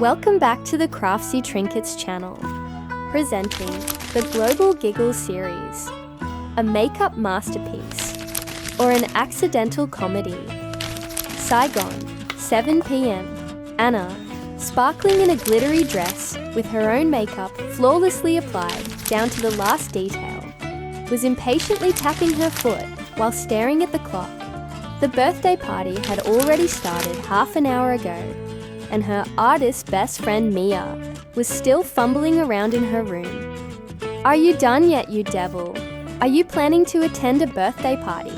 Welcome back to the Craftsy Trinkets channel, presenting the Global Giggle series, a makeup masterpiece, or an accidental comedy. Saigon, 7 p.m. Anna, sparkling in a glittery dress with her own makeup flawlessly applied down to the last detail, was impatiently tapping her foot while staring at the clock. The birthday party had already started half an hour ago, and her artist best friend Mia was still fumbling around in her room. "Are you done yet, you devil? Are you planning to attend a birthday party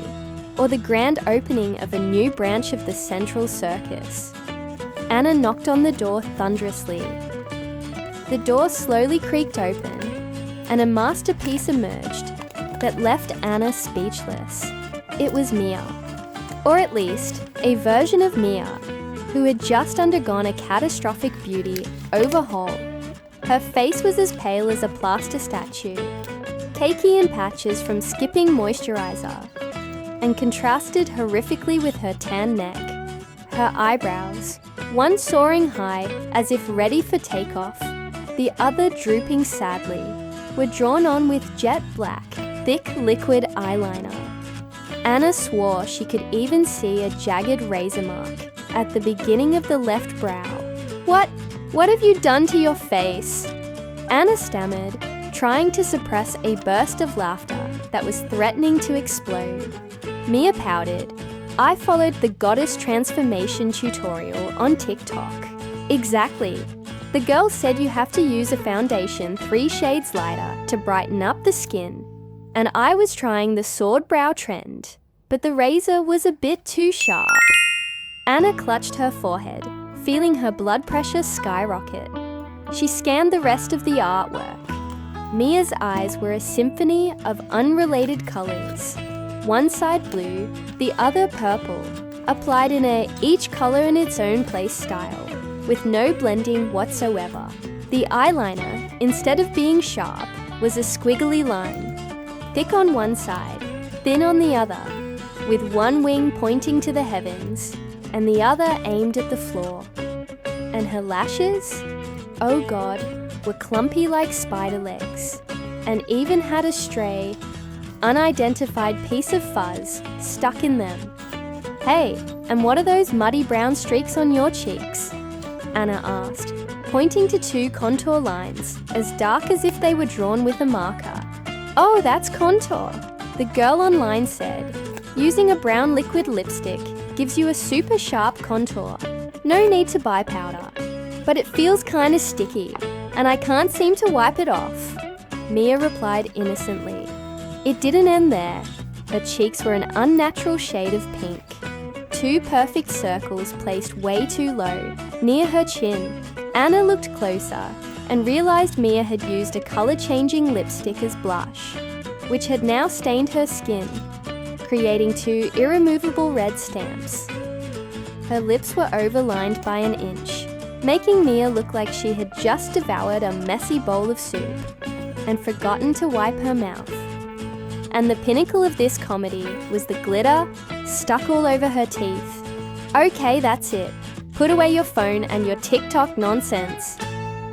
or the grand opening of a new branch of the Central Circus?" Anna knocked on the door thunderously. The door slowly creaked open, and a masterpiece emerged that left Anna speechless. It was Mia, or at least a version of Mia, who had just undergone a catastrophic beauty overhaul. Her face was as pale as a plaster statue, cakey in patches from skipping moisturizer, and contrasted horrifically with her tan neck. Her eyebrows, one soaring high as if ready for takeoff, the other drooping sadly, were drawn on with jet black, thick liquid eyeliner. Anna swore she could even see a jagged razor mark at the beginning of the left brow. What have you done to your face?" Anna stammered, trying to suppress a burst of laughter that was threatening to explode. Mia pouted. "I followed the goddess transformation tutorial on TikTok." "Exactly. The girl said you have to use a foundation 3 shades lighter to brighten up the skin, and I was trying the sword brow trend, but the razor was a bit too sharp." Anna clutched her forehead, feeling her blood pressure skyrocket. She scanned the rest of the artwork. Mia's eyes were a symphony of unrelated colors, one side blue, the other purple, applied in a each color in its own place style, with no blending whatsoever. The eyeliner, instead of being sharp, was a squiggly line, thick on one side, thin on the other, with one wing pointing to the heavens and the other aimed at the floor. And her lashes, oh God, were clumpy like spider legs, and even had a stray, unidentified piece of fuzz stuck in them. "Hey, and what are those muddy brown streaks on your cheeks?" Anna asked, pointing to 2 contour lines, as dark as if they were drawn with a marker. "Oh, that's contour," the girl online said. "Using a brown liquid lipstick gives you a super sharp contour. No need to buy powder. But it feels kinda sticky, and I can't seem to wipe it off." Mia replied innocently. It didn't end there. Her cheeks were an unnatural shade of pink. 2 perfect circles placed way too low, near her chin. Anna looked closer and realized Mia had used a color-changing lipstick as blush, which had now stained her skin, creating 2 irremovable red stamps. Her lips were overlined by an inch, making Mia look like she had just devoured a messy bowl of soup and forgotten to wipe her mouth. And the pinnacle of this comedy was the glitter stuck all over her teeth. "Okay, that's it. Put away your phone and your TikTok nonsense,"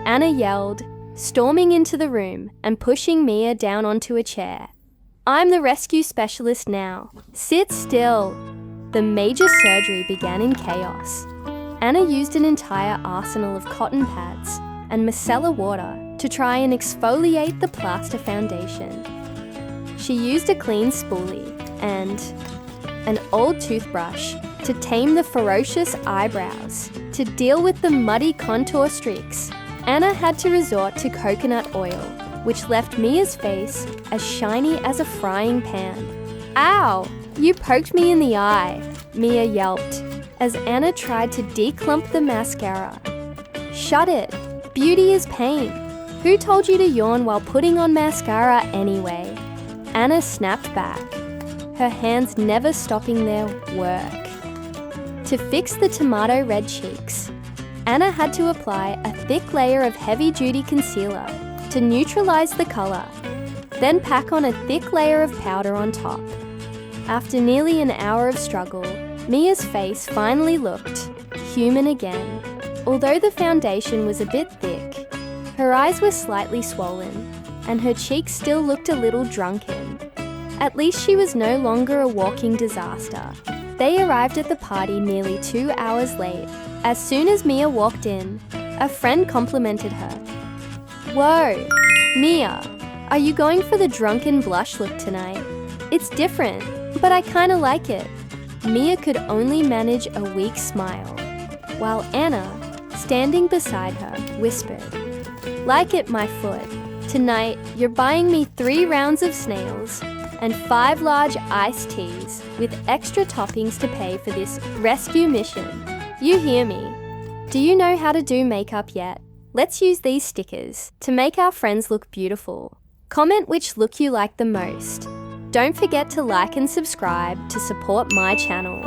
Anna yelled, storming into the room and pushing Mia down onto a chair. "I'm the rescue specialist now. Sit still." The major surgery began in chaos. Anna used an entire arsenal of cotton pads and micellar water to try and exfoliate the plaster foundation. She used a clean spoolie and an old toothbrush to tame the ferocious eyebrows. To deal with the muddy contour streaks, Anna had to resort to coconut oil, which left Mia's face as shiny as a frying pan. "Ow! You poked me in the eye," Mia yelped, as Anna tried to declump the mascara. "Shut it! Beauty is pain. Who told you to yawn while putting on mascara anyway?" Anna snapped back, her hands never stopping their work. To fix the tomato red cheeks, Anna had to apply a thick layer of heavy-duty concealer to neutralize the color, then pack on a thick layer of powder on top. After nearly an hour of struggle, Mia's face finally looked human again. Although the foundation was a bit thick, her eyes were slightly swollen, and her cheeks still looked a little drunken. At least she was no longer a walking disaster. They arrived at the party nearly 2 hours late. As soon as Mia walked in, a friend complimented her. "Whoa, Mia, are you going for the drunken blush look tonight? It's different, but I kinda like it." Mia could only manage a weak smile, while Anna, standing beside her, whispered, "Like it, my foot. Tonight, you're buying me 3 rounds of snails and 5 large iced teas with extra toppings to pay for this rescue mission. You hear me? Do you know how to do makeup yet? Let's use these stickers to make our friends look beautiful. Comment which look you like the most. Don't forget to like and subscribe to support my channel."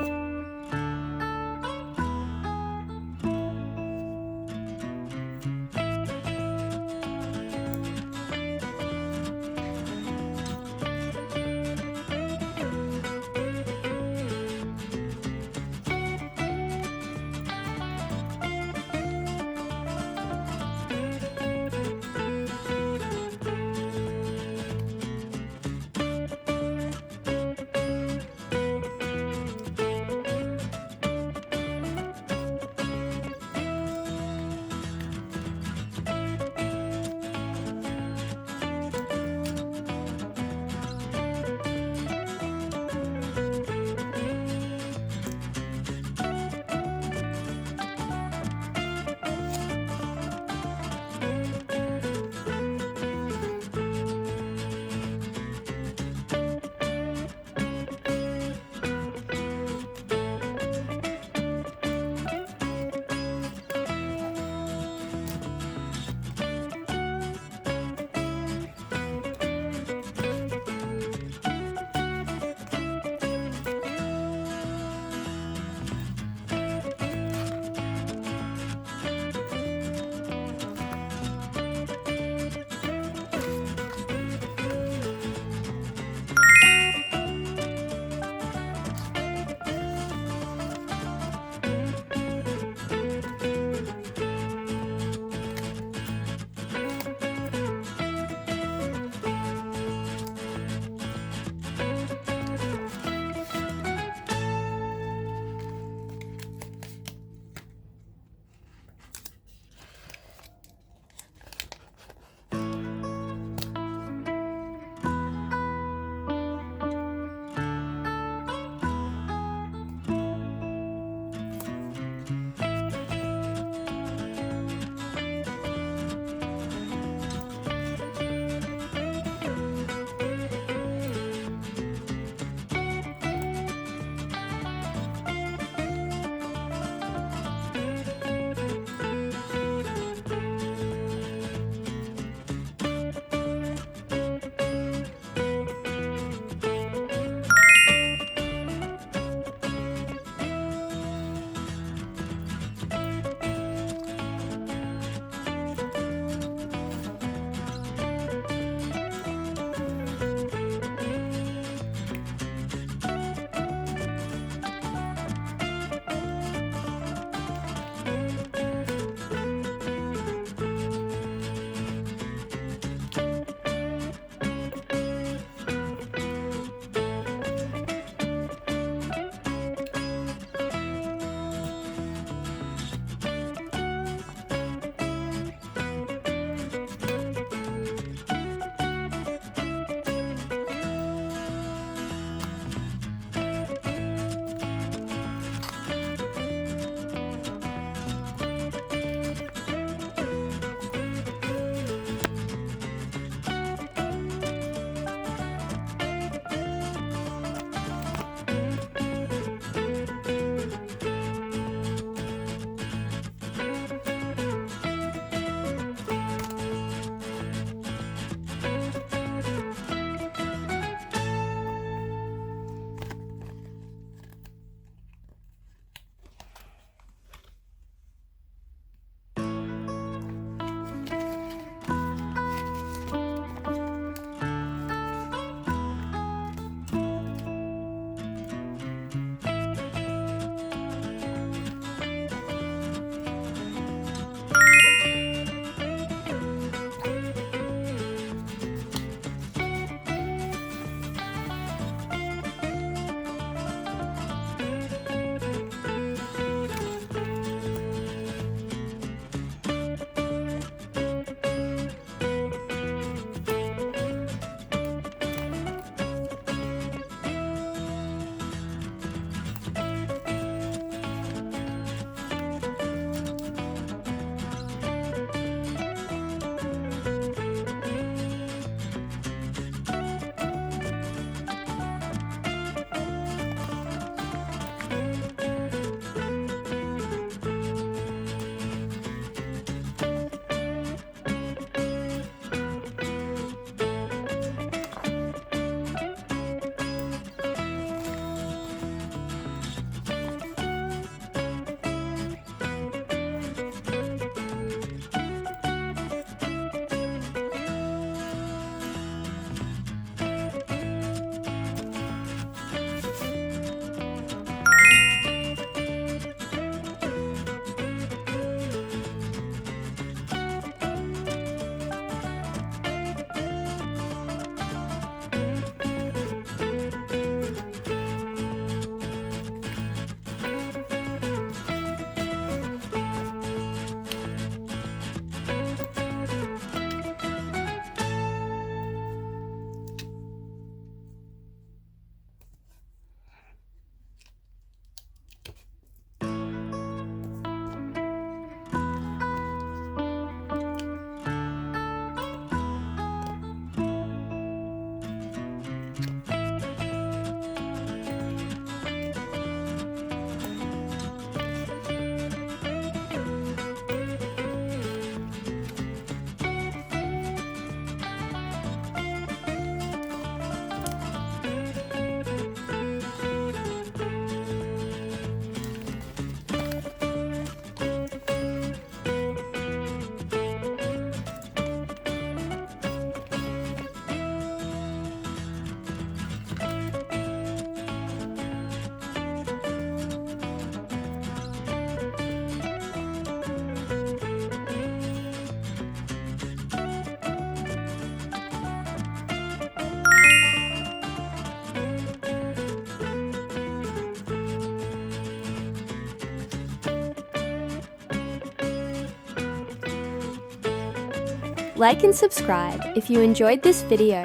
Like and subscribe if you enjoyed this video.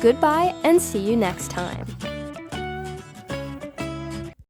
Goodbye and see you next time.